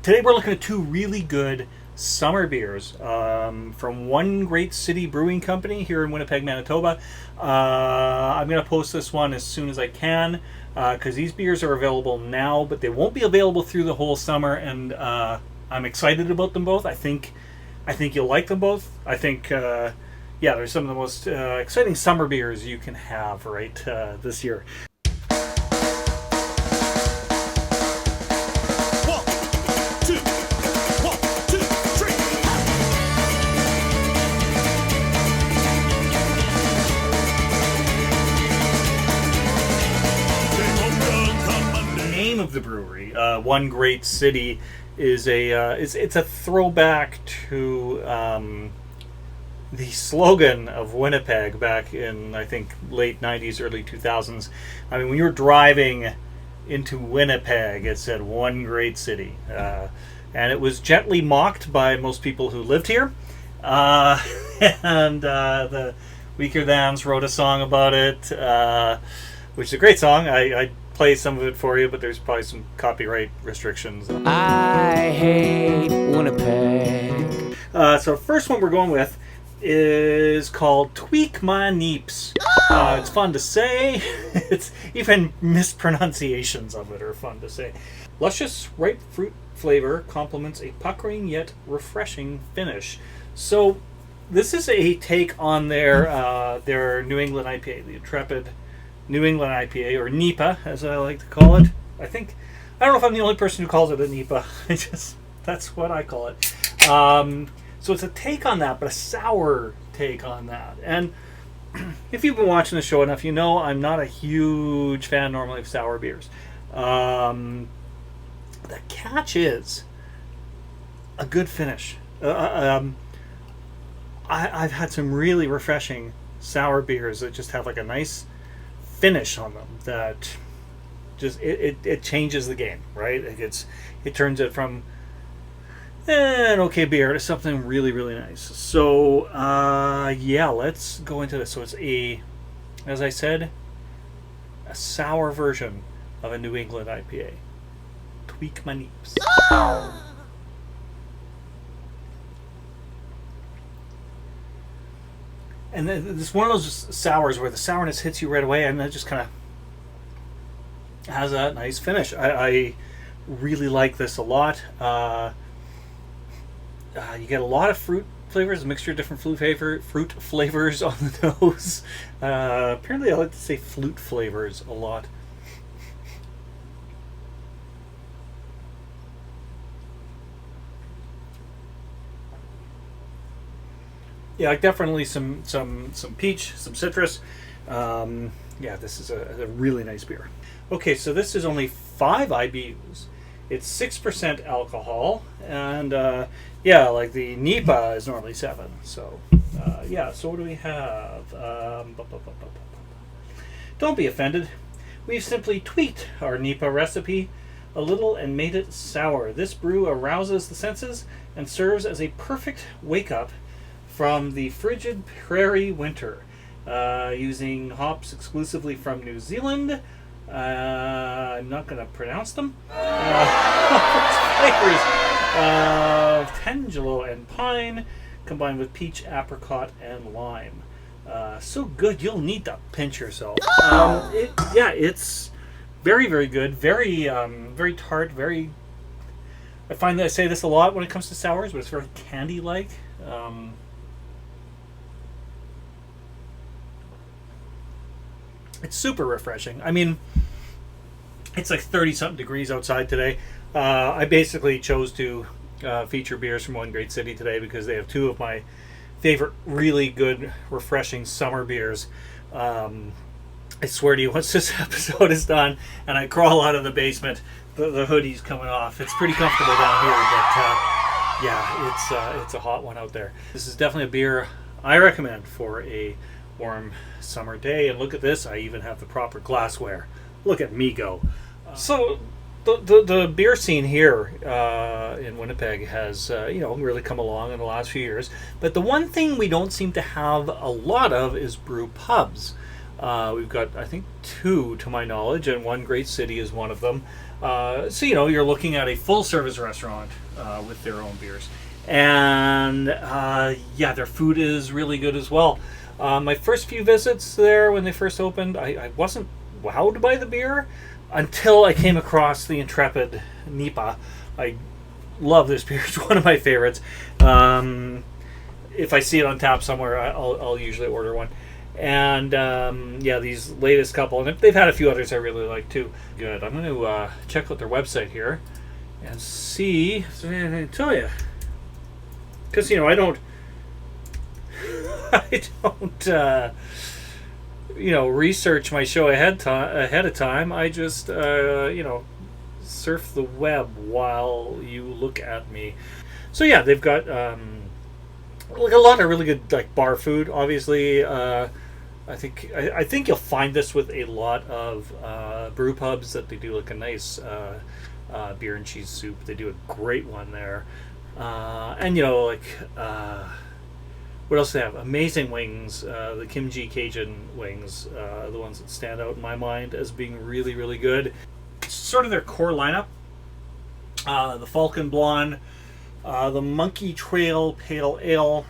Today we're looking at two really good summer beers from One Great City Brewing Company here in Winnipeg, Manitoba. I'm going to post this one as soon as I can because these beers are available now, but they won't be available through the whole summer, and I'm excited about them both. I think you'll like them both. I think they're some of the most exciting summer beers you can have this year. Of the brewery, One Great City, is it's a throwback to the slogan of Winnipeg back in, I think, late 90s, early 2000s. I mean, when you were driving into Winnipeg, it said One Great City, and it was gently mocked by most people who lived here, and the Weaker Thans wrote a song about it, which is a great song. I play some of it for you, but there's probably some copyright restrictions. I hate Winnipeg. So the first one we're going with is called Tweak My Neips. It's fun to say. It's even mispronunciations of it are fun to say. Luscious ripe fruit flavor complements a puckering yet refreshing finish. So this is a take on their New England IPA, the Intrepid New England IPA, or NEPA, as I like to call it. I don't know if I'm the only person who calls it a NEPA. That's what I call it. So it's a take on that, but a sour take on that. And if you've been watching the show enough, you know I'm not a huge fan normally of sour beers. The catch is a good finish. I've had some really refreshing sour beers that just have like a nice finish on them that just it changes the game, right? It turns it from an okay beer to something really, really nice. So let's go into this. So it's as I said, a sour version of a New England IPA. Tweak My Neips. And then it's one of those sours where the sourness hits you right away, and it just kind of has a nice finish. I really like this a lot. You get a lot of fruit flavors, a mixture of different fruit flavors on the nose. Apparently, I like to say flute flavors a lot. Yeah, like definitely some peach, some citrus. This is a really nice beer. Okay, so this is only 5 IBUs. It's 6% alcohol, and like the NEPA is normally 7. So so what do we have? Don't be offended. We've simply tweaked our NEPA recipe a little and made it sour. This brew arouses the senses and serves as a perfect wake-up from the frigid prairie winter, using hops exclusively from New Zealand. I'm not going to pronounce them. Flavors of Tangelo and pine, combined with peach, apricot, and lime. So good, you'll need to pinch yourself. It's very, very good. Very, very tart. Very. I find that I say this a lot when it comes to sours, but it's very candy-like. It's super refreshing. I mean, it's like 30-something degrees outside today. I basically chose to feature beers from One Great City today because they have 2 of my favorite really good, refreshing summer beers. I swear to you, once this episode is done and I crawl out of the basement, the hoodie's coming off. It's pretty comfortable down here, but it's a hot one out there. This is definitely a beer I recommend for a warm summer day. And look at this, I even have the proper glassware. Look at me go. So the beer scene here in Winnipeg has really come along in the last few years, but the one thing we don't seem to have a lot of is brew pubs. We've got, I think, 2 to my knowledge, and One Great City is one of them. So you're looking at a full service restaurant with their own beers, and their food is really good as well. My first few visits there when they first opened, I wasn't wowed by the beer until I came across the Intrepid NEPA. I love this beer. It's one of my favorites. If I see it on tap somewhere, I'll usually order one. And these latest couple, and they've had a few others I really like too. Good. I'm going to check out their website here and see if there's anything to tell you. Because I don't research my show ahead of time. I just surf the web while you look at me. So they've got a lot of really good bar food. Obviously, I think you'll find this with a lot of brew pubs that they do a nice beer and cheese soup. They do a great one there, and what else do they have? Amazing wings, the kimchi Cajun wings, the ones that stand out in my mind as being really, really good. Sort of their core lineup: the Falcon Blonde, the Monkey Trail Pale Ale,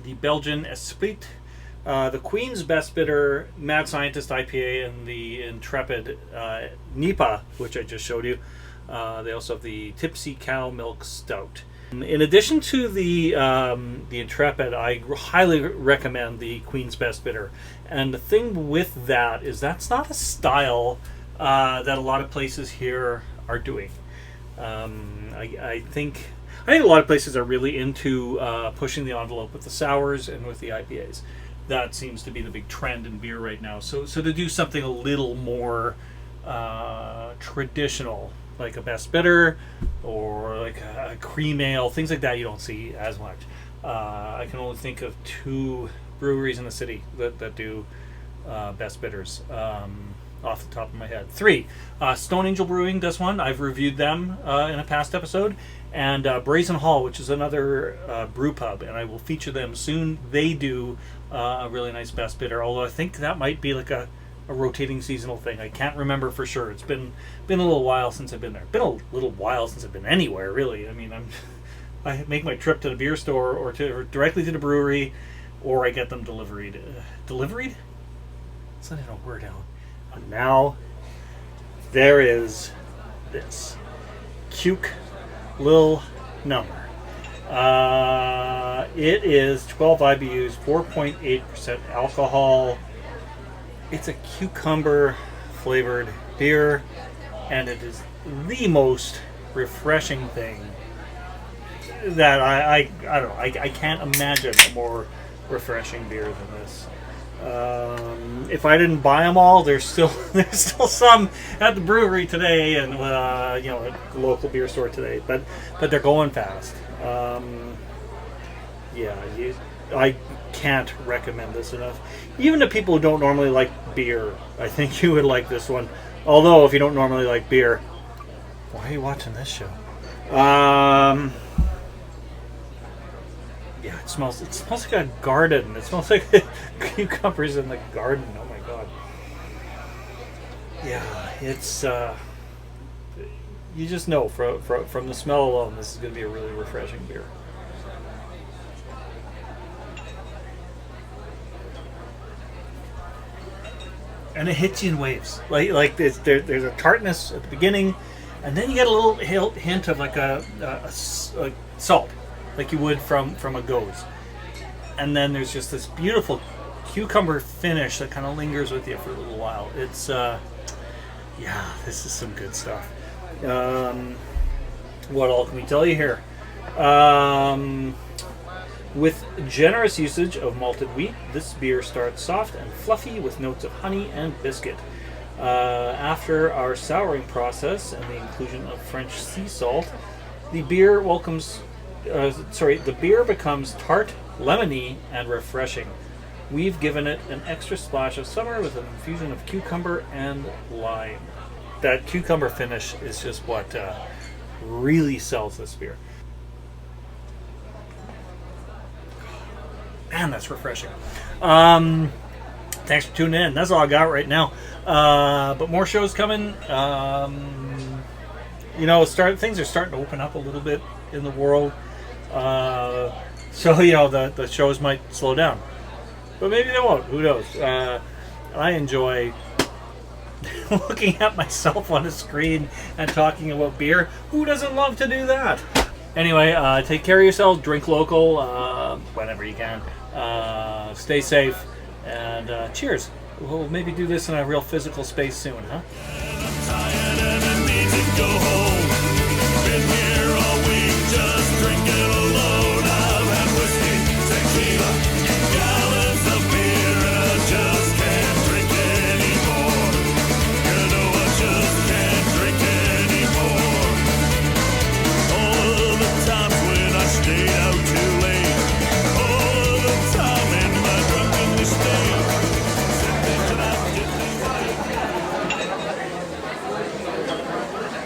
the Belgian Esprit, the Queen's Best Bitter Mad Scientist IPA, and the Intrepid NEPA, which I just showed you. They also have the Tipsy Cow Milk Stout. In addition to the Intrepid, I highly recommend the Queen's Best Bitter. And the thing with that is that's not a style that a lot of places here are doing. I think a lot of places are really into pushing the envelope with the sours and with the IPAs. That seems to be the big trend in beer right now. So to do something a little more traditional, like a Best Bitter or like a cream ale, things like that, you don't see as much. I can only think of 2 breweries in the city that do Best Bitters off the top of my head. 3. Stone Angel Brewing does one. I've reviewed them in a past episode. And Brazen Hall, which is another brew pub, and I will feature them soon. They do a really nice Best Bitter, although I think that might be like a rotating seasonal thing. I can't remember for sure. It's been a little while since I've been there. Been a little while since I've been anywhere, really. I mean, I make my trip to the beer store or directly to the brewery, or I get them delivered. Delivered? It's not even a word, Alan. And now there is this Cuke Lil Number. It is 12 IBUs, 4.8% alcohol. It's a cucumber flavored beer, and it is the most refreshing thing that I don't know. I can't imagine a more refreshing beer than this. If I didn't buy them all, there's still some at the brewery today, and at the local beer store today. But they're going fast. I can't recommend this enough. Even to people who don't normally like beer, I think you would like this one. Although if you don't normally like beer, why are you watching this show? It smells like a garden. It smells like cucumbers in the garden. Oh my god. Yeah, it's you just know from the smell alone, this is going to be a really refreshing beer. And it hits you in waves. Like there's a tartness at the beginning, and then you get a little hint of like a salt, like you would from a Goes. And then there's just this beautiful cucumber finish that kind of lingers with you for a little while. It's this is some good stuff. What all can we tell you here? With generous usage of malted wheat, this beer starts soft and fluffy with notes of honey and biscuit. After our souring process and the inclusion of French sea salt, the beer becomes tart, lemony, and refreshing. We've given it an extra splash of summer with an infusion of cucumber and lime. That cucumber finish is just what really sells this beer. Man, that's refreshing. Thanks for tuning in. That's all I got right now. But more shows coming. Things are starting to open up a little bit in the world. So the shows might slow down, but maybe they won't. Who knows? I enjoy looking at myself on a screen and talking about beer. Who doesn't love to do that? Anyway, take care of yourselves. Drink local whenever you can. Stay safe. And cheers. We'll maybe do this in a real physical space soon, huh? I'm tired and I need to go home.